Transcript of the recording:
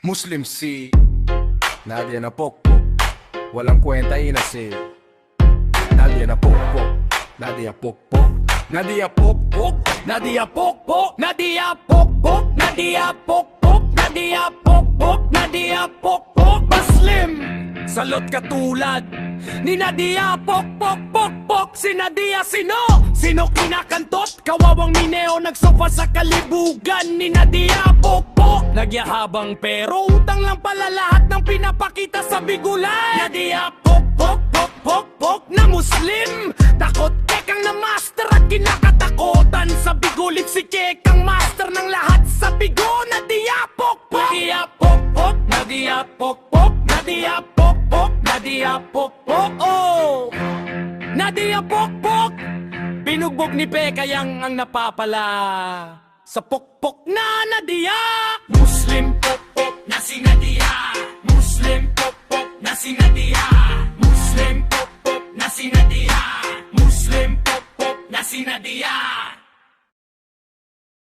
Muslim si Nadia na pokpok, walang kwenta inasi. Nadia na pokpok, Nadia pokpok, Nadia pokpok, Nadia pokpok, Nadia pokpok, Nadia pokpok, Nadia pokpok, Nadia pokpok. Muslim, salot katulad ni Nadia pokpok, pokpok. Si Nadia sino? Sino kinakantot? Kawawang mineo nagsofa sa kalibugan ni Nadia pokpok. Nagyahabang pero utang lang pala lahat ng pinapakita sa bigulan. Nadia pokpok, pokpok, pok na Muslim. Takot kekang na master at kinakatakotan sa bigulit. Si kekang master ng lahat sa bigo. Nadia pokpok, Nadia pokpok, Nadia pokpok, Nadia pokpok, Nadia pokpok. Oh, Nadia pokpok. Binugbog ni Pekayang ang napapala sa pokpok na Nadia. Muslim pokpok na si Nadia, Muslim pokpok na si Nadia, Muslim pokpok na si Nadia, Muslim pokpok na si Nadia.